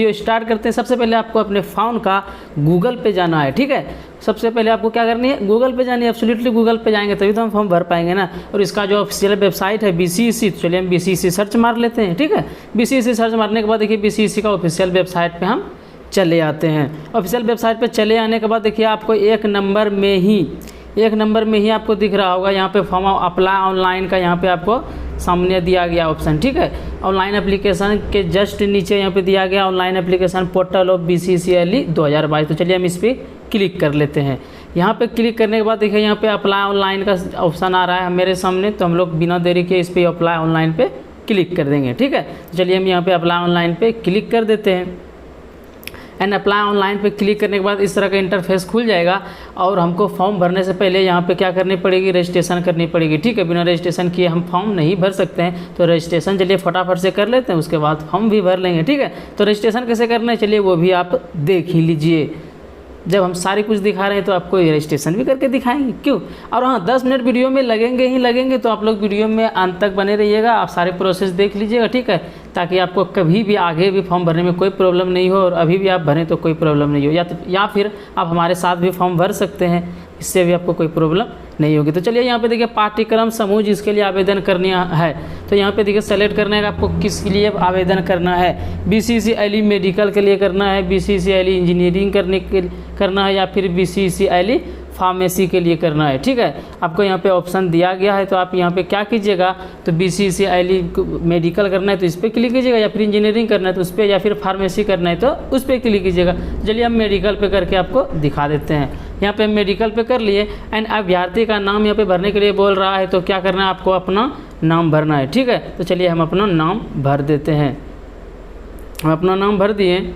Video start करते हैं। सबसे पहले आपको अपने फ़ोन का गूगल पे जाना है, ठीक है। सबसे पहले आपको क्या करनी है, गूगल पे जानी है। एब्सोल्युटली गूगल पे जाएंगे तभी तो हम फॉर्म भर पाएंगे ना। और इसका जो ऑफिशियल वेबसाइट है BCEC, तो चलिए हम BCEC सर्च मार लेते हैं, ठीक है। BCEC सर्च मारने के बाद देखिए BCEC का ऑफिशियल वेबसाइट पर हम चले आते हैं। ऑफिशियल वेबसाइट पर चले आने के बाद देखिए आपको एक नंबर में ही आपको दिख रहा होगा यहाँ पे फॉर्म अप्लाई ऑनलाइन का, यहाँ पे आपको सामने दिया गया ऑप्शन, ठीक है। ऑनलाइन एप्लीकेशन के जस्ट नीचे यहाँ पे दिया गया online application portal of BCCLE 2022। तो चलिए हम इस पर क्लिक कर लेते हैं। यहाँ पे क्लिक करने के बाद देखिए यहाँ पे अप्लाई ऑनलाइन का ऑप्शन आ रहा है मेरे सामने, तो हम लोग बिना देरी के इस पर अप्लाई ऑनलाइन पे क्लिक कर देंगे, ठीक है। तो चलिए हम यहाँ पे अप्लाई ऑनलाइन पे क्लिक कर देते हैं। एंड अप्लाई ऑनलाइन पे क्लिक करने के बाद इस तरह का इंटरफेस खुल जाएगा। और हमको फॉर्म भरने से पहले यहाँ पे क्या करनी पड़ेगी, रजिस्ट्रेशन करनी पड़ेगी, ठीक है। बिना रजिस्ट्रेशन किए हम फॉर्म नहीं भर सकते हैं, तो रजिस्ट्रेशन चलिए फटाफट से कर लेते हैं, उसके बाद फॉर्म भी भर लेंगे, ठीक है। तो रजिस्ट्रेशन कैसे करना है चलिए वो भी आप देख ही लीजिए। जब हम सारी कुछ दिखा रहे हैं तो आपको रजिस्ट्रेशन भी करके दिखाएंगे, क्यों। और हाँ, 10 मिनट वीडियो में लगेंगे, तो आप लोग वीडियो में अंत तक बने रहिएगा, आप सारे प्रोसेस देख लीजिएगा, ठीक है। ताकि आपको कभी भी आगे भी फॉर्म भरने में कोई प्रॉब्लम नहीं हो, और अभी भी आप भरें तो कोई प्रॉब्लम नहीं हो, या फिर आप हमारे साथ भी फॉर्म भर सकते हैं, इससे भी आपको कोई प्रॉब्लम नहीं होगी। तो चलिए यहाँ पे देखिए पाठ्यक्रम समूह जिसके लिए आवेदन करना है, तो यहाँ पे देखिए सेलेक्ट करना है आपको किस लिए आवेदन करना है। BCCLE मेडिकल के लिए करना है, BCCLE इंजीनियरिंग करना है, या फिर BCCLE फार्मेसी के लिए करना है, ठीक है। आपको यहाँ पे ऑप्शन दिया गया है, तो आप यहाँ पे क्या कीजिएगा, तो BCCLE मेडिकल करना है तो इस पर क्लिक कीजिएगा, या फिर इंजीनियरिंग करना है तो उस पर, या फिर फार्मेसी करना है तो उस पर क्लिक कीजिएगा। चलिए हम मेडिकल पे करके आपको दिखा देते हैं। यहाँ पे मेडिकल पे कर लिए। एंड अभ्यर्थी का नाम यहाँ पे भरने के लिए बोल रहा है, तो क्या करना है, आपको अपना नाम भरना है, ठीक है। तो चलिए हम अपना नाम भर देते हैं। हम अपना नाम भर दिए।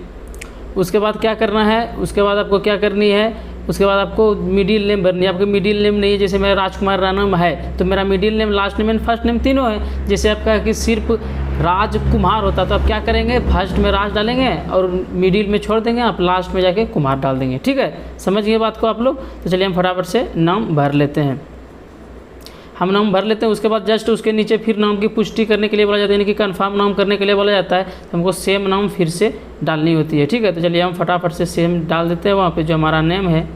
उसके बाद क्या करना है, उसके बाद आपको क्या करनी है, उसके बाद आपको मिडिल नेम भरनी है। आपके मिडिल नेम नहीं है, जैसे मेरा राजकुमार राणा है तो मेरा middle name, last name and first name तीनों है। जैसे आपका कि सिर्फ राजकुमार होता तो आप क्या करेंगे, फर्स्ट में राज डालेंगे और मिडिल में छोड़ देंगे, आप लास्ट में जाके कुमार डाल देंगे, ठीक है। समझ गए बात को आप लोग। तो चलिए हम फटाफट से नाम भर लेते हैं। हम नाम भर लेते हैं। उसके बाद जस्ट उसके नीचे फिर नाम की पुष्टि करने के लिए बोला जाता है, यानी कि कंफर्म नाम करने के लिए बोला जाता है, तो हमको सेम नाम फिर से डालनी होती है, ठीक है। तो चलिए हम फटाफट से सेम डाल देते हैं वहाँ पे जो हमारा नेम है।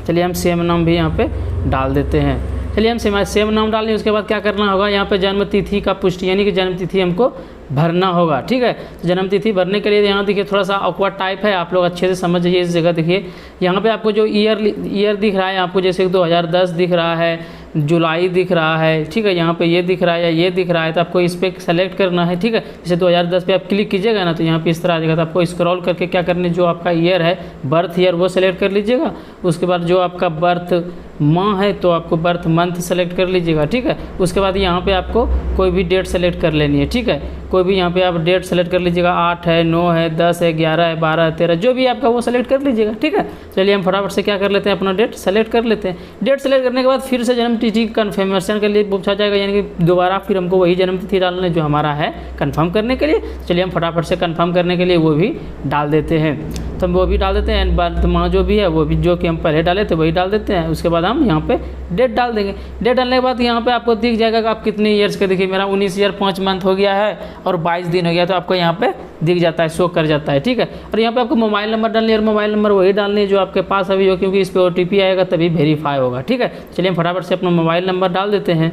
चलिए हम सेम नाम भी यहाँ पे डाल देते हैं। चलिए हम सेम नाम डाल लें। उसके बाद क्या करना होगा, यहाँ पे जन्म तिथि का पुष्टि, यानी कि जन्म तिथि हमको भरना होगा, ठीक है। तो जन्म तिथि भरने के लिए यहाँ देखिए थोड़ा सा ऑकवर्ड टाइप है, आप लोग अच्छे से समझ जाइए। इस जगह देखिए यहाँ पे आपको जो ईयर दिख रहा है, आपको जैसे 2010 दिख रहा है, जुलाई दिख रहा है, ठीक है। यहाँ पे ये दिख रहा है या ये दिख रहा है, तो आपको इस पर सेलेक्ट करना है, ठीक है। जैसे 2010 पे आप क्लिक कीजिएगा ना, तो यहाँ पे इस तरह आ जाएगा। तो आपको स्क्रॉल करके क्या करने, जो आपका ईयर है, बर्थ ईयर, वो सेलेक्ट कर लीजिएगा। उसके बाद जो आपका बर्थ माह है तो आपको बर्थ मंथ सेलेक्ट कर लीजिएगा, ठीक है। उसके बाद यहाँ पे आपको कोई भी डेट सेलेक्ट कर लेनी है, ठीक है। कोई भी यहाँ पे आप डेट सेलेक्ट कर लीजिएगा, 8 है, 9 है, 10 है, 11 है, 12 है, 13, जो भी आपका वो सेलेक्ट कर लीजिएगा, ठीक है। चलिए हम फटाफट से क्या कर लेते हैं, अपना डेट सेलेक्ट कर लेते हैं। डेट सेलेक्ट करने के बाद फिर से जन्म तिथि कन्फर्मेशन के लिए पूछा जाएगा, यानी कि दोबारा फिर हमको वही जन्म तिथि डालना है जो हमारा है कन्फर्म करने के लिए। चलिए हम फटाफट से कन्फर्म करने के लिए वो भी डाल देते हैं। तो हम वो भी डाल देते हैं। एंड बर्थ माह जो भी है वो भी जो कि हम पहले डाले थे वही डाल देते हैं। उसके बाद हम यहाँ पे डेट डाल देंगे। डेट डालने के बाद यहाँ पे आपको दिख जाएगा कि आप कितने ईयर्स के, देखिए मेरा 19 ईयर 5 मंथ हो गया है और 22 दिन हो गया, तो आपको यहाँ पे दिख जाता है, शो कर जाता है, ठीक है। और यहाँ पे आपको मोबाइल नंबर डालनी है, और मोबाइल नंबर वही डालनी है जो आपके पास अभी हो, क्योंकि इस पर OTP आएगा तभी वेरीफाई होगा, ठीक है। चलिए हम फटाफट से अपना मोबाइल नंबर डाल देते हैं।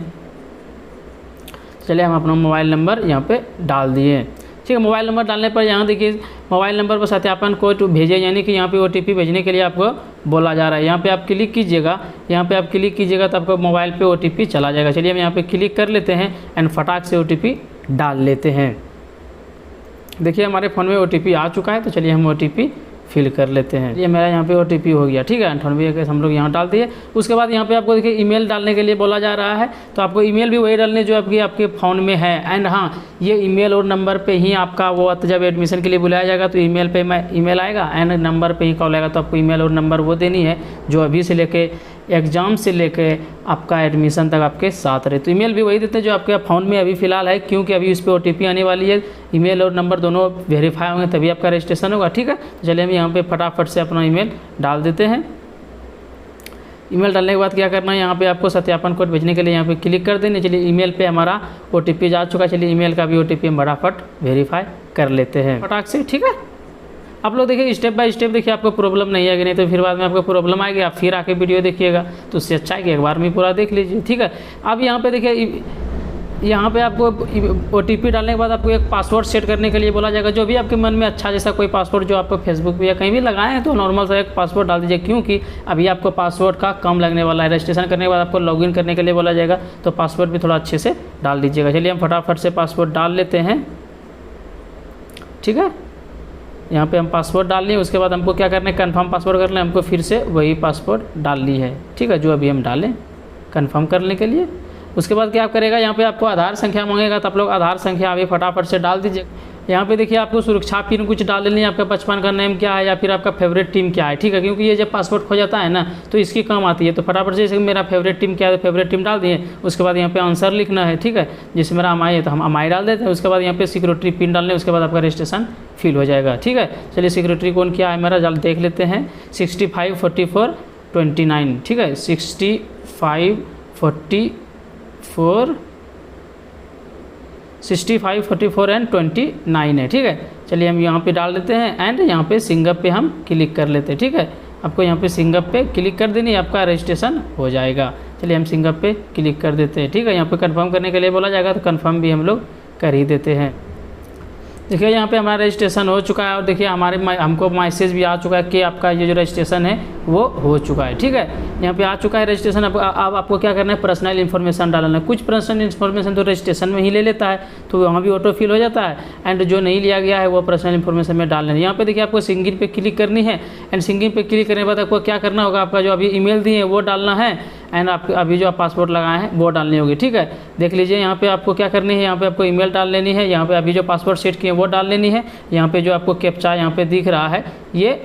चलिए हम अपना मोबाइल नंबर यहाँ पे डाल दिए, ठीक है। मोबाइल नंबर डालने पर यहाँ देखिए मोबाइल नंबर पर सत्यापन कोड भेजे, यानी कि यहाँ पे OTP भेजने के लिए आपको बोला जा रहा है। यहाँ पे आप क्लिक कीजिएगा, यहाँ पे आप क्लिक कीजिएगा तो आपको मोबाइल पे OTP चला जाएगा। चलिए हम यहाँ पे क्लिक कर लेते हैं एंड फटाक से OTP डाल लेते हैं। देखिए हमारे फ़ोन में OTP आ चुका है, तो चलिए हम OTP फिल कर लेते हैं। ये मेरा यहाँ पे OTP हो गया, ठीक है। 98 हम लोग यहाँ डाल दिए। उसके बाद यहाँ पे आपको देखिए ईमेल डालने के लिए बोला जा रहा है, तो आपको ईमेल भी वही डालने जो आपके फ़ोन में है। एंड हाँ, ये ईमेल और नंबर पे ही आपका वो जब एडमिशन के लिए बुलाया जाएगा तो ईमेल पे ईमेल आएगा एंड नंबर पे ही कॉल आएगा। तो आपको ईमेल और नंबर वो देनी है जो अभी से लेके एग्ज़ाम से लेके आपका एडमिशन तक आपके साथ रहे। तो ईमेल भी वही देते हैं जो आपके फ़ोन में अभी फ़िलहाल है, क्योंकि अभी उस पर OTP आने वाली है। ईमेल और नंबर दोनों वेरीफाई होंगे तभी आपका रजिस्ट्रेशन होगा, ठीक है। तो चलिए हम यहाँ पे फटाफट से अपना ईमेल डाल देते हैं। ईमेल डालने के बाद क्या करना है, यहाँ पे आपको सत्यापन कोड भेजने के लिए यहाँ पे क्लिक कर देना। चलिए ईमेल पे हमारा OTP जा चुका है। चलिए ईमेल का भी OTP हम फटाफट वेरीफाई कर लेते हैं फटाक से, ठीक है। आप लोग देखिए स्टेप बाय स्टेप देखिए, आपको प्रॉब्लम नहीं आएगी, नहीं तो फिर बाद में आपको प्रॉब्लम आएगी, आप फिर आके वीडियो देखिएगा, तो उससे अच्छा है कि एक बार में पूरा देख लीजिए, ठीक है। अब यहाँ पे देखिए, यहाँ पे आपको OTP डालने के बाद आपको एक पासवर्ड सेट करने के लिए बोला जाएगा, जो भी आपके मन में अच्छा जैसा कोई पासवर्ड जो आपको फेसबुक पे या कहीं भी लगाए हैं तो नॉर्मल सा एक पासवर्ड डाल दीजिए, क्योंकि अभी आपको पासवर्ड का कम लगने वाला है। रजिस्ट्रेशन करने के बाद आपको लॉगिन करने के लिए बोला जाएगा, तो पासवर्ड भी थोड़ा अच्छे से डाल दीजिएगा। चलिए हम फटाफट से पासवर्ड डाल लेते हैं, ठीक है। यहाँ पे हम पासवर्ड डाल लिए, उसके बाद हमको क्या करना है, कन्फर्म पासवर्ड करना है, हमको फिर से वही पासवर्ड डालनी है, ठीक है, जो अभी हम डालें कन्फर्म करने के लिए। उसके बाद क्या आप करेगा, यहाँ पे आपको आधार संख्या मांगेगा, तो आप लोग आधार संख्या अभी फटाफट से डाल दीजिए। यहाँ पे देखिए आपको सुरक्षा पिन कुछ डाल लेनी है, आपका बचपन का नेम क्या है या फिर आपका फेवरेट टीम क्या है, ठीक है, क्योंकि ये जब पासवर्ड खो जाता है ना तो इसकी काम आती है। तो फटाफट से जैसे मेरा फेवरेट टीम क्या है, फेवरेट टीम डाल दिए। उसके बाद यहाँ पे आंसर लिखना है, ठीक है, जैसे मेरा अमाई है तो हम अमाई डाल देते हैं। उसके बाद यहाँ पे सिक्योरिटी पिन डालने, उसके बाद आपका रजिस्ट्रेशन फिल हो जाएगा, ठीक है। चलिए सिक्योरिटी कोड क्या है मेरा, जल्द देख लेते हैं, 654429, ठीक है, 6544 एंड 29 है, ठीक है। चलिए हम यहाँ पे डाल देते हैं एंड यहाँ पे सिंगअप पे हम क्लिक कर लेते हैं, ठीक है। आपको यहाँ पे सिंगअप पे क्लिक कर देनी, आपका रजिस्ट्रेशन हो जाएगा। चलिए हम सिंगअप पे क्लिक कर देते हैं, ठीक है। यहाँ पे कंफर्म करने के लिए बोला जाएगा, तो कंफर्म भी हम लोग कर ही देते हैं। देखिए यहाँ पे हमारा रजिस्ट्रेशन हो चुका है और देखिए हमको मैसेज भी आ चुका है कि आपका ये जो रजिस्ट्रेशन है वो हो चुका है, ठीक है। यहाँ पे आ चुका है रजिस्ट्रेशन। अब आपको क्या करना है, पर्सनल इन्फॉर्मेशन डालना है। कुछ पर्सनल इन्फॉर्मेशन तो रजिस्ट्रेशन में ही ले लेता है, तो वहाँ भी ऑटो फिल हो जाता है, एंड जो नहीं लिया गया है वो पर्सनल इन्फॉर्मेशन में डालना है। यहाँ पे देखिए आपको सिंगिंग पे क्लिक करनी है, एंड सिंगिंग पे क्लिक करने के बाद आपको क्या करना होगा, आपका जो अभी ईमेल दिए हैं वो डालना है, एंड आप अभी जो आप पासपोर्ट लगाए हैं वो डालनी होगी, ठीक है। देख लीजिए यहाँ पे आपको क्या करनी है, यहाँ पे आपको ईमेल डाल लेनी है, यहाँ पे अभी जो पासपोर्ट सेट किए वो डाल लेनी है, यहाँ पे जो आपको कैप्चा यहाँ पे दिख रहा है ये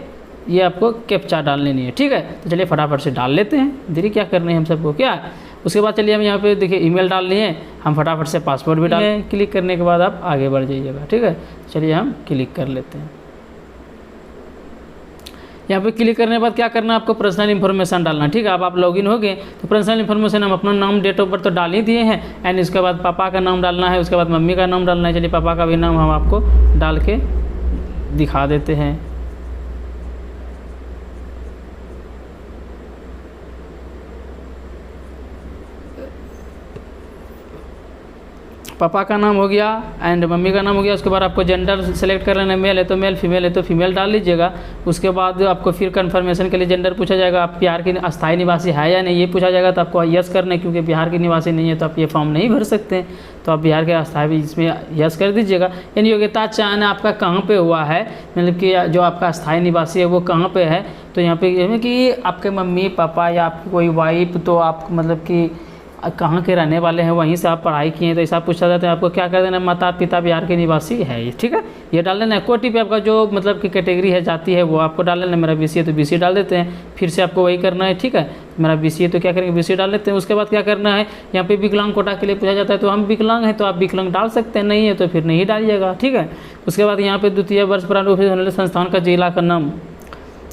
आपको कैप्चा डाल लेनी है, ठीक है। तो चलिए फटाफट से डाल लेते हैं, धीरे क्या करनी है हम सबको क्या है। उसके बाद चलिए हम यहाँ पे देखिए ईमेल डाल लिए, हम फटाफट से पासपोर्ट भी डालें। क्लिक करने के बाद आप आगे बढ़ जाइएगा, ठीक है। चलिए हम क्लिक कर लेते हैं। यहाँ पे क्लिक करने के बाद क्या करना है, आपको पर्सनल इन्फॉर्मेशन डालना, ठीक है। अब आप लॉगिन हो गए तो पर्सनल इन्फॉर्मेशन हम अपना नाम, डेट ऑफ बर्थ तो डाल ही दिए हैं, एंड इसके बाद पापा का नाम डालना है, उसके बाद मम्मी का नाम डालना है। चलिए पापा का भी नाम हम आपको डाल के दिखा देते हैं। पापा का नाम हो गया एंड मम्मी का नाम हो गया। उसके बाद आपको जेंडर सेलेक्ट कर लेना है, मेल है तो मेल, फीमेल है तो फीमेल डाल लीजिएगा। उसके बाद आपको फिर कंफर्मेशन के लिए जेंडर पूछा जाएगा, आप बिहार के अस्थायी निवासी है या नहीं ये पूछा जाएगा, तो आपको यस करना है, क्योंकि बिहार के निवासी नहीं है तो आप ये फॉर्म नहीं भर सकते हैं, तो आप बिहार के अस्थायी इसमें यस कर दीजिएगा। यानी योग्यता चयन आपका कहाँ पे हुआ है, मतलब कि जो आपका अस्थायी निवासी है वो कहाँ पे है, तो यहाँ पे कि आपके मम्मी पापा या आपकी कोई वाइफ, तो आप मतलब कि कहाँ के रहने वाले हैं, वहीं से आप पढ़ाई किए हैं, तो ऐसा पूछा जाता है। आपको क्या कर देना है, माता पिता बिहार के निवासी है ये, ठीक है, ये डाल देना है। कोटि पे आपका जो मतलब कि कैटेगरी है, जाति है, वो आपको डाल लेना है। मेरा BC है तो BC डाल देते हैं, फिर से आपको वही करना है, ठीक है। मेरा BC है तो क्या करेंगे, BC डाल लेते हैं। उसके बाद क्या करना है, यहाँ पे विकलांग कोटा के लिए पूछा जाता है, तो हम विकलांग हैं तो आप विकलांग डाल सकते हैं, नहीं है तो फिर नहीं डालिएगा, ठीक है। उसके बाद यहाँ पे द्वितीय वर्ष प्रारंभ रूप से होने वाले संस्थान का जिला का नाम,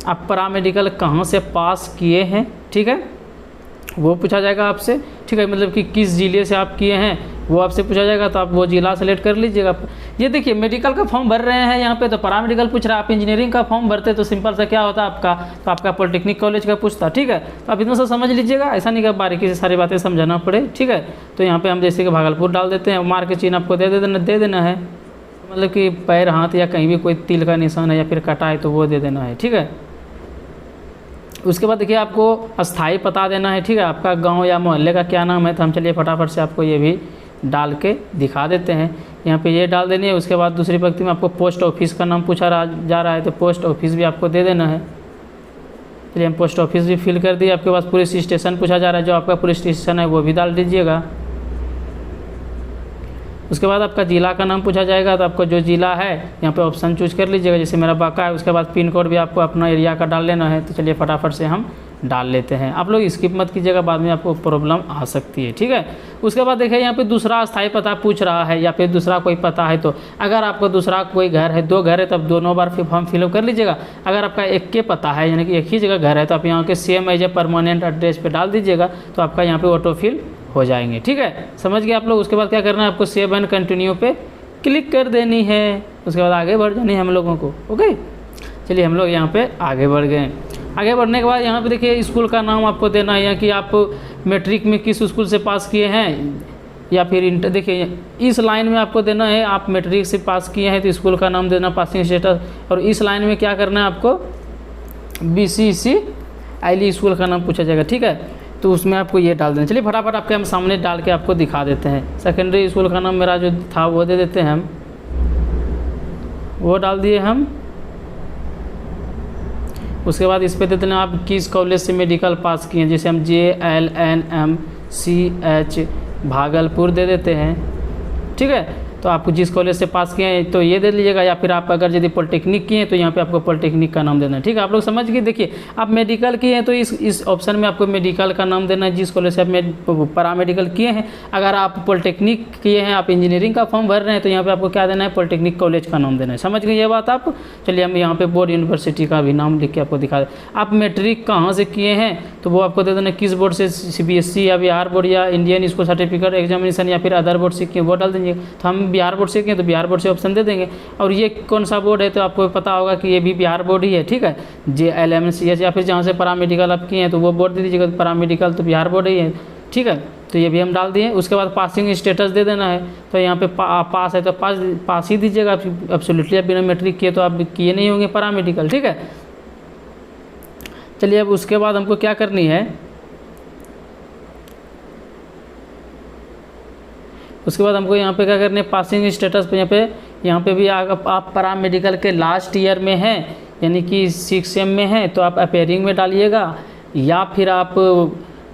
आप पैरामेडिकल कहाँ से पास किए हैं, ठीक है, वो पूछा जाएगा आपसे, ठीक है, मतलब कि किस ज़िले से आप किए हैं वो आपसे पूछा जाएगा, तो आप वो ज़िला सेलेक्ट कर लीजिएगा। ये देखिए मेडिकल का फॉर्म भर रहे हैं यहाँ पे, तो पैरामेडिकल पूछ रहा है। आप इंजीनियरिंग का फॉर्म भरते तो सिंपल सा क्या होता आपका, तो आपका पॉलिटेक्निक कॉलेज का पूछता, ठीक है। तो आप इतना सा समझ लीजिएगा, ऐसा नहीं कि बारीकी से सारी बातें समझाना पड़े, ठीक है। तो यहाँ पर हम जैसे कि भागलपुर डाल देते हैं, मार्क के चिन्ह आपको दे देना है, मतलब कि पैर हाथ या कहीं भी कोई तिल का निशान है या फिर कटा है तो वो दे देना है, ठीक है। उसके बाद देखिए आपको अस्थाई पता देना है, ठीक है, आपका गांव या मोहल्ले का क्या नाम है, तो हम चलिए फटाफट से आपको ये भी डाल के दिखा देते हैं। यहाँ पे ये डाल देनी है। उसके बाद दूसरी पंक्ति में आपको पोस्ट ऑफिस का नाम पूछा जा रहा है, तो पोस्ट ऑफिस भी आपको दे देना है। चलिए हम पोस्ट ऑफिस भी फिल कर दिए। आपके पास पुलिस स्टेशन पूछा जा रहा है, जो आपका पुलिस स्टेशन है वो भी डाल दीजिएगा। उसके बाद आपका ज़िला का नाम पूछा जाएगा, तो आपको जो ज़िला है यहाँ पे ऑप्शन चूज कर लीजिएगा, जैसे मेरा बांका है। उसके बाद पिन कोड भी आपको अपना एरिया का डाल लेना है। तो चलिए फटाफट से हम डाल लेते हैं। आप लोग स्किप मत कीजिएगा, बाद में आपको प्रॉब्लम आ सकती है, ठीक है। उसके बाद देखिए यहाँ पे दूसरा अस्थायी पता पूछ रहा है या फिर दूसरा कोई पता है, तो अगर आपको दूसरा कोई घर है, 2 घर है, तब दोनों बार फॉर्म फिलअप कर लीजिएगा। अगर आपका एक के पता है, यानी कि एक ही जगह घर है, तो आप यहाँ के same as a permanent address पे डाल दीजिएगा, तो आपका यहाँ पे ऑटो फिल हो जाएंगे, ठीक है। समझ गए आप लोग। उसके बाद क्या करना है, आपको सेव एंड कंटिन्यू पे क्लिक कर देनी है उसके बाद आगे बढ़ जानी है हम लोगों को। ओके, चलिए हम लोग यहाँ पे आगे बढ़ गए। आगे बढ़ने के बाद यहाँ पे देखिए स्कूल का नाम आपको देना है, या कि आप मैट्रिक में किस स्कूल से पास किए हैं या फिर इंटर। देखिए इस लाइन में आपको देना है आप मैट्रिक से पास किए हैं तो स्कूल का नाम देना, पासिंग स्टेटस। और इस लाइन में क्या करना है आपको, BCCI स्कूल का नाम पूछा जाएगा, ठीक है, तो उसमें आपको ये डाल देना। चलिए फटाफट आपके हम सामने डाल के आपको दिखा देते हैं। सेकेंडरी स्कूल का नाम मेरा जो था वो दे देते हैं हम, वो डाल दिए हम। उसके बाद इस पे देते हैं आप किस कॉलेज से मेडिकल पास किए हैं, जैसे हम JLNMCH भागलपुर दे देते हैं, ठीक है। तो आपको जिस कॉलेज से पास किए हैं तो ये दे लीजिएगा, या फिर आप अगर यदि पॉलिटेक्निक किए हैं तो यहाँ पे आपको पॉलिटेक्निक का नाम देना है, ठीक है। आप लोग समझ गए। देखिए आप मेडिकल किए हैं तो इस ऑप्शन में आपको मेडिकल का नाम देना है जिस कॉलेज से आप पैरामेडिकल किए हैं। अगर आप पॉलिटेक्निक किए हैं, आप इंजीनियरिंग का फॉर्म भर रहे हैं तो यहाँ पे आपको क्या देना है, पॉलिटेक्निक कॉलेज का नाम देना है। समझ गए ये बात आप। चलिए हम यहाँ पे बोर्ड यूनिवर्सिटी का भी नाम लिख के आपको दिखा दें। आप मैट्रिक कहाँ से किए हैं तो वो आपको दे देना किस बोर्ड से, CBSE या बिहार बोर्ड या इंडियन स्कूल सर्टिफिकेट एग्जामिनेशन या फिर अदर बोर्ड से किए, वो डाल दीजिए। तो हम बिहार बोर्ड से किए तो बिहार बोर्ड से ऑप्शन दे देंगे। और ये कौन सा बोर्ड है तो आपको पता होगा कि ये भी बिहार बोर्ड ही है, ठीक है, JLMCH। या फिर जहाँ से पैरामेडिकल आप किए हैं तो वो बोर्ड दे दीजिएगा, पैरामेडिकल तो बिहार बोर्ड ही है, ठीक है। तो ये भी हम डाल दिए। उसके बाद पासिंग स्टेटस दे देना है, तो यहाँ पे पास है तो पास ही दीजिएगा। एब्सोल्युटली आप बिना मैट्रिक किए तो आप किए नहीं होंगे पैरामेडिकल, ठीक है। चलिए अब उसके बाद हमको क्या करनी है, उसके बाद हमको यहाँ पे क्या करना है, पासिंग स्टेटस पे यहाँ पे भी आप पैरामेडिकल के लास्ट ईयर में हैं, यानी कि 6 सेम में हैं तो आप अपेयरिंग में डालिएगा, या फिर आप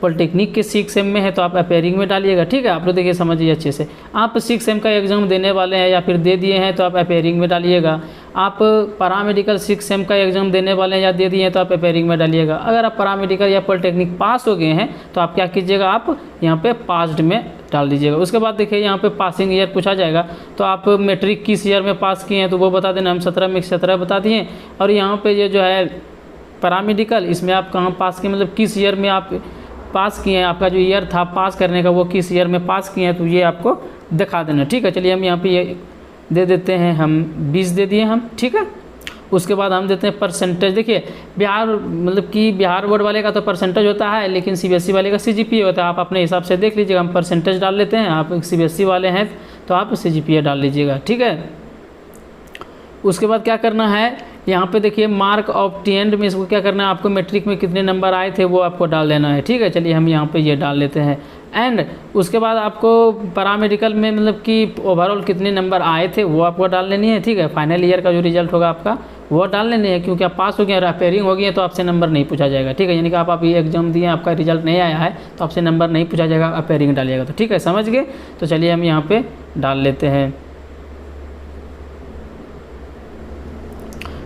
पॉलिटेक्निक के 6 सेम में है तो आप अपेयरिंग में डालिएगा, ठीक है। आप लोग देखिए समझिए अच्छे से, आप 6 सेम का एग्ज़ाम देने वाले हैं या फिर दे दिए हैं तो आप अपेयरिंग में डालिएगा। आप पैरामेडिकल 6 सेम का एग्ज़ाम देने वाले हैं या दे दिए हैं तो आप अपेयरिंग में डालिएगा। अगर आप पैरामेडिकल या पॉलिटेक्निक पास हो गए हैं तो आप क्या कीजिएगा, आप यहाँ पे पास्ड में डाल दीजिएगा। उसके बाद देखिए यहाँ पे पासिंग ईयर पूछा जाएगा, तो आप मैट्रिक किस ईयर में पास किए हैं तो वो बता देना। हम 17 में 17 बता दिए। और यहाँ पे ये जो है पैरामेडिकल, इसमें आप कहाँ पास किए, मतलब किस ईयर में आप पास किए हैं, आपका जो ईयर था पास करने का वो किस ईयर में पास किए हैं तो ये आपको दिखा देना, ठीक है। चलिए हम यहाँ पे ये दे देते हैं, हम 20 दे दिए हम, ठीक है। उसके बाद हम देते हैं परसेंटेज। देखिए बिहार मतलब कि बिहार बोर्ड वाले का तो परसेंटेज होता है, लेकिन CBSE वाले का CGPA होता है। आप अपने हिसाब से देख लीजिएगा, हम परसेंटेज डाल लेते हैं। आप CBSE वाले हैं तो आप CGPA डाल लीजिएगा, ठीक है। उसके बाद क्या करना है, यहाँ पे देखिए मार्क ऑब्टेन्ड में इसको क्या करना है, आपको मैट्रिक में कितने नंबर आए थे वो आपको डाल देना है, ठीक है। चलिए हम यहाँ पे ये डाल लेते हैं। एंड उसके बाद आपको पैरामेडिकल में मतलब कि ओवरऑल कितने नंबर आए थे वो आपको डाल लेनी है, ठीक है। फाइनल ईयर का जो रिजल्ट होगा आपका वो डाल लेनी है, क्योंकि आप पास हो गए और अपेयरिंग हो गई है तो आपसे नंबर नहीं पूछा जाएगा, ठीक है। यानी कि आप ये एग्जाम दिए, आपका रिजल्ट नहीं आया है तो आपसे नंबर नहीं पूछा जाएगा, अपेयरिंग डालिएगा, तो ठीक है, समझ गए। तो चलिए हम यहाँ पर डाल लेते हैं।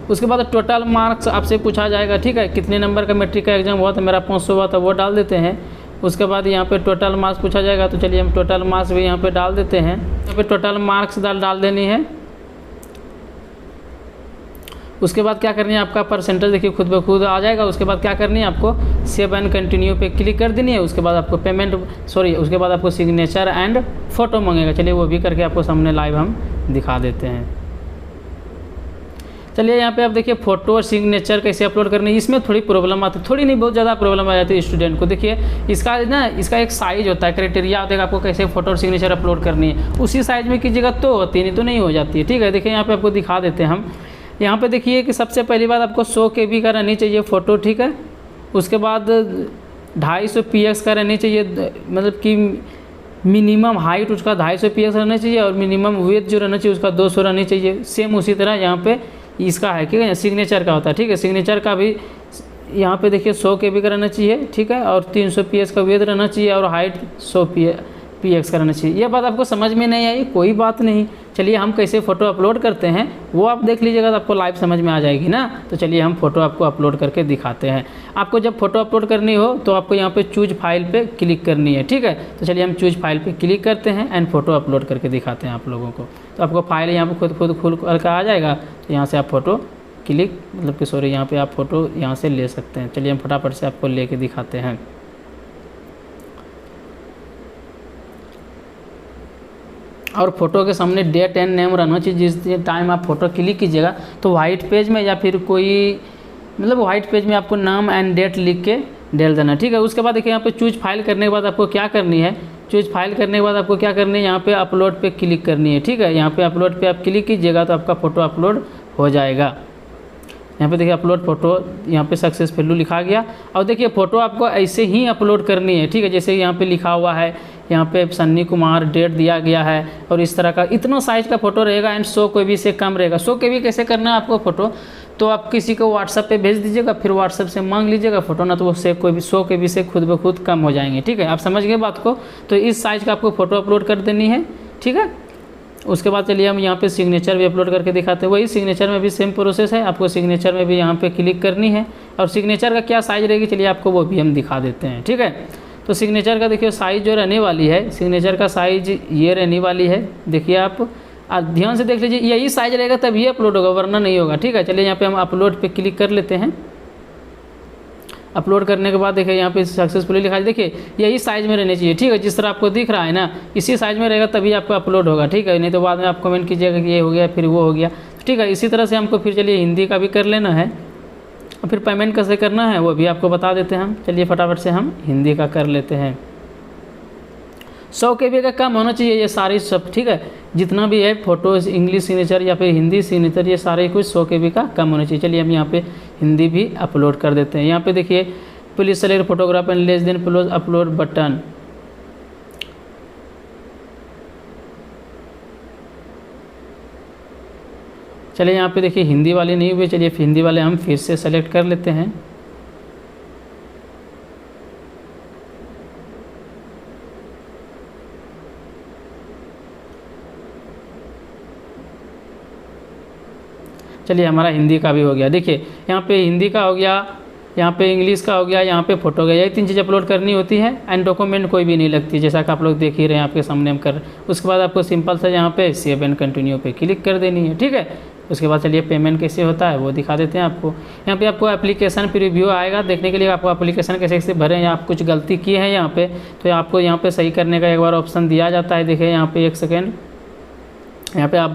उसके बाद टोटल मार्क्स आपसे पूछा जाएगा, ठीक है, कितने नंबर का मैट्रिक का एग्जाम हुआ था, मेरा 500 हुआ था, वो डाल देते हैं। उसके बाद यहाँ पे टोटल मार्क्स पूछा जाएगा, तो चलिए हम टोटल मार्क्स भी यहाँ पे डाल देते हैं। यहाँ पे टोटल मार्क्स डाल देनी है। उसके बाद क्या करनी है, आपका परसेंटेज देखिए खुद ब खुद आ जाएगा। उसके बाद क्या करनी है, आपको सेव एंड कंटिन्यू पे क्लिक कर देनी है। उसके बाद आपको उसके बाद आपको सिग्नेचर एंड फोटो मांगेगा। चलिए वो भी करके आपको सामने लाइव हम दिखा देते हैं। चलिए यहाँ पे आप देखिए फ़ोटो और सिग्नेचर कैसे अपलोड करनी है। इसमें थोड़ी प्रॉब्लम आती है, थोड़ी नहीं बहुत ज़्यादा प्रॉब्लम आ जाती है स्टूडेंट को। देखिए इसका एक साइज़ होता है, क्राइटेरिया होता है आपको कैसे फ़ोटो और सिग्नेचर अपलोड करनी है। उसी साइज़ में कीजिएगा तो होती नहीं तो नहीं हो जाती है, ठीक है। देखिए यहाँ पे आपको दिखा देते हैं हम। यहाँ पे देखिए कि सबसे पहली बात आपको 100 KB का रहनी चाहिए फ़ोटो, ठीक है। उसके बाद 250 px का रहनी चाहिए, मतलब कि मिनिमम हाइट उसका 250 px रहना चाहिए और मिनिमम वेथ जो रहना चाहिए उसका 200 रहनी चाहिए। सेम उसी तरह यहाँ पे इसका है, ठीक है, सिग्नेचर का होता है, ठीक है। सिग्नेचर का भी यहाँ पे देखिए 100 KB का रहना चाहिए, ठीक है, और 300 px का वेथ रहना चाहिए और हाइट 100 px का रहना चाहिए। ये बात आपको समझ में नहीं आई, कोई बात नहीं। चलिए हम कैसे फ़ोटो अपलोड करते हैं वो आप देख लीजिएगा तो आपको लाइव समझ में आ जाएगी ना। तो चलिए हम फ़ोटो आपको अपलोड करके दिखाते हैं। आपको जब फ़ोटो अपलोड करनी हो तो आपको यहाँ पे चूज फाइल पे क्लिक करनी है, ठीक है। तो चलिए हम चूज फाइल पे क्लिक करते हैं एंड फ़ोटो अपलोड करके दिखाते हैं आप लोगों को। तो आपको फाइल यहाँ पर खुद खुल कर आ जाएगा, तो यहाँ से आप फ़ोटो क्लिक मतलब कि यहाँ पर आप फ़ोटो यहाँ से ले सकते हैं। चलिए हम फटाफट से आपको ले दिखाते हैं। और फोटो के सामने डेट एंड नेम रहना चाहिए। जिस टाइम आप फोटो क्लिक कीजिएगा तो वाइट पेज में या फिर कोई मतलब वाइट पेज में आपको नाम एंड डेट लिख के डाल देना, ठीक है। उसके बाद देखिए यहाँ पे चूज फाइल करने के बाद आपको क्या करनी है, चूज फाइल करने के बाद आपको क्या करनी है, यहाँ पे अपलोड पे क्लिक करनी है, ठीक है। यहाँ पे अपलोड पे आप क्लिक कीजिएगा तो आपका फ़ोटो अपलोड हो जाएगा। यहाँ पे देखिए अपलोड फ़ोटो, यहाँ पे सक्सेसफुली लिखा गया। और देखिए फ़ोटो आपको ऐसे ही अपलोड करनी है, ठीक है। जैसे यहाँ पे लिखा हुआ है, यहाँ पे सन्नी कुमार डेट दिया गया है और इस तरह का इतना साइज़ का फ़ोटो रहेगा एंड 100 KB से कम रहेगा। 100 KB कैसे करना है आपको फ़ोटो, तो आप किसी को व्हाट्सएप पे भेज दीजिएगा, फिर व्हाट्सएप से मांग लीजिएगा फ़ोटो ना, तो वो से कोई भी 100 KB से खुद ब खुद कम हो जाएंगे, ठीक है। आप समझ गए बात को। तो इस साइज़ का आपको फ़ोटो अपलोड कर देनी है, ठीक है। उसके बाद चलिए हम यहाँ पे सिग्नेचर भी अपलोड करके दिखाते हैं। वही सिग्नेचर में भी सेम प्रोसेस है, आपको सिग्नेचर में भी यहाँ पे क्लिक करनी है और सिग्नेचर का क्या साइज़ रहेगी चलिए आपको वो भी हम दिखा देते हैं, ठीक है। तो सिग्नेचर का देखिए साइज़ जो रहने वाली है, सिग्नेचर का साइज़ ये रहने वाली है। देखिए आप ध्यान से देख लीजिए, यही साइज़ रहेगा तब ये अपलोड होगा वरना नहीं होगा, ठीक है। चलिए यहाँ पे हम अपलोड पे क्लिक कर लेते हैं। अपलोड करने के बाद देखिए यहाँ पे सक्सेसफुली लिखा है, देखिए यही साइज़ में रहनी चाहिए, ठीक है। जिस तरह आपको दिख रहा है ना, इसी साइज़ में रहेगा तभी आपको अपलोड होगा, ठीक है। नहीं तो बाद में आप कमेंट कीजिएगा कि ये हो गया फिर वो हो गया, ठीक है। इसी तरह से हमको फिर चलिए हिंदी का भी कर लेना है और फिर पेमेंट कैसे करना है वो भी आपको बता देते हैं हम। चलिए फटाफट से हम हिंदी का कर लेते हैं। 100 KB का कम होना चाहिए ये सारी सब, ठीक है। जितना भी है फोटोज़, इंग्लिश सिग्नेचर या फिर हिंदी सिग्नेचर, ये सारे कुछ 100 KB का कम होना चाहिए। चलिए हम यहाँ पे हिंदी भी अपलोड कर देते हैं। यहाँ पे देखिए please select photograph and less than close upload button. चलिए यहाँ पे देखिए हिंदी वाले नहीं हुए, चलिए हिंदी वाले हम फिर से सेलेक्ट कर लेते हैं। चलिए हमारा हिंदी का भी हो गया। देखिए यहाँ पे हिंदी का हो गया, यहाँ पे इंग्लिश का हो गया, यहाँ पे फोटो गया। यही 3 चीज़ अपलोड करनी होती है एंड डॉक्यूमेंट कोई भी नहीं लगती, जैसा कि आप लोग देख ही रहे हैं आपके सामने हम कर। उसके बाद आपको सिंपल सा यहाँ पे सेव एंड कंटिन्यू पे क्लिक कर देनी है, ठीक है। उसके बाद चलिए पेमेंट कैसे होता है वो दिखा देते हैं आपको। यहाँ पे आपको एप्लीकेशन प्रीव्यू आएगा, देखने के लिए आपको एप्लीकेशन कैसे कैसे भरें या आप कुछ गलती किए हैं यहाँ पे तो आपको यहाँ पे सही करने का एक बार ऑप्शन दिया जाता है। देखिए यहाँ पे 1 सेकेंड, यहाँ पे आप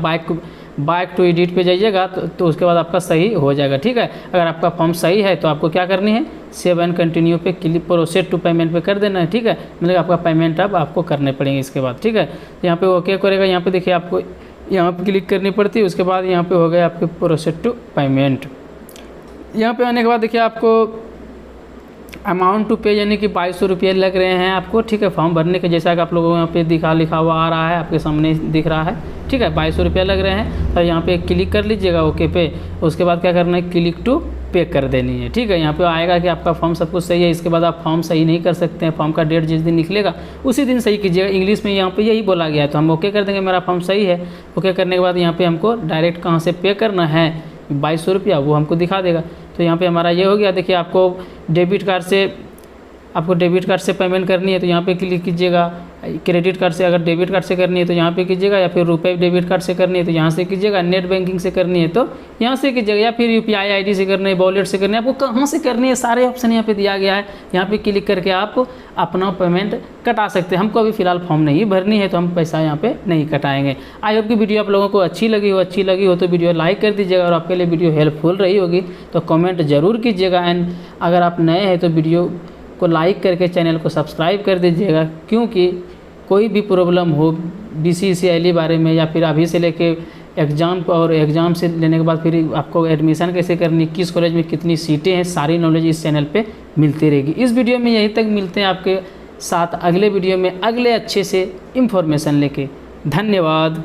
बैक टू एडिट पे जाइएगा तो उसके बाद आपका सही हो जाएगा, ठीक है। अगर आपका फॉर्म सही है तो आपको क्या करनी है, सेव एंड कंटिन्यू पे क्लिक प्रोसेस टू पेमेंट पे कर देना है, ठीक है। मतलब आपका पेमेंट अब आपको करने पड़ेंगे इसके बाद, ठीक है। यहाँ पे ओके करेगा, यहाँ पे देखिए आपको यहाँ पे क्लिक करनी पड़ती है। उसके बाद यहाँ पे हो गया आपके प्रोसेस टू पेमेंट। यहाँ पे आने के बाद देखिए आपको अमाउंट टू पे यानी कि 2200 रुपये लग रहे हैं आपको, ठीक है। फॉर्म भरने के जैसा कि आप लोगों को यहाँ पे लिखा हुआ आ रहा है, आपके सामने दिख रहा है, ठीक है। 2200 रुपये लग रहे हैं। तो यहाँ पे क्लिक कर लीजिएगा ओके पे। उसके बाद क्या करना है, क्लिक टू पे कर देनी है, ठीक है। यहाँ पे आएगा कि आपका फॉर्म सब कुछ सही है। इसके बाद आप फॉर्म सही नहीं कर सकते हैं, फॉर्म का डेट जिस दिन निकलेगा उसी दिन सही कीजिएगा। इंग्लिश में यहाँ पे यही बोला गया है तो हम ओके कर देंगे, मेरा फॉर्म सही है। ओके करने के बाद यहाँ पे हमको डायरेक्ट कहाँ से पे करना है 2200 रुपया वो हमको दिखा देगा। तो यहाँ पे हमारा ये हो गया। देखिए आपको डेबिट कार्ड से पेमेंट करनी है तो यहाँ पे क्लिक कीजिएगा। क्रेडिट कार्ड से, अगर डेबिट कार्ड से करनी है तो यहाँ पे कीजिएगा, या फिर रुपए डेबिट कार्ड से करनी है तो यहाँ से कीजिएगा। नेट बैंकिंग से करनी है तो यहाँ से कीजिएगा, या फिर UPI ID से करनी है, वॉलेट से करनी है, आपको कहाँ से करनी है सारे ऑप्शन यहाँ पे दिया गया है। यहाँ पे क्लिक करके आप अपना पेमेंट कटा सकते हैं। हमको अभी फिलहाल फॉर्म नहीं भरनी है तो हम पैसा यहाँ पे नहीं कटाएंगे। आई होप की वीडियो आप लोगों को अच्छी लगी हो तो वीडियो लाइक कर दीजिएगा, और आपके लिए वीडियो हेल्पफुल रही होगी तो कमेंट जरूर कीजिएगा। एंड अगर आप नए हैं तो वीडियो को लाइक करके चैनल को सब्सक्राइब कर दीजिएगा, क्योंकि कोई भी प्रॉब्लम हो BCCIL बारे में या फिर अभी से लेके एग्ज़ाम और एग्ज़ाम से लेने के बाद फिर आपको एडमिशन कैसे करनी, किस कॉलेज में कितनी सीटें हैं, सारी नॉलेज इस चैनल पे मिलती रहेगी। इस वीडियो में यहीं तक, मिलते हैं आपके साथ अगले वीडियो में अगले अच्छे से इंफॉर्मेशन लेके। धन्यवाद।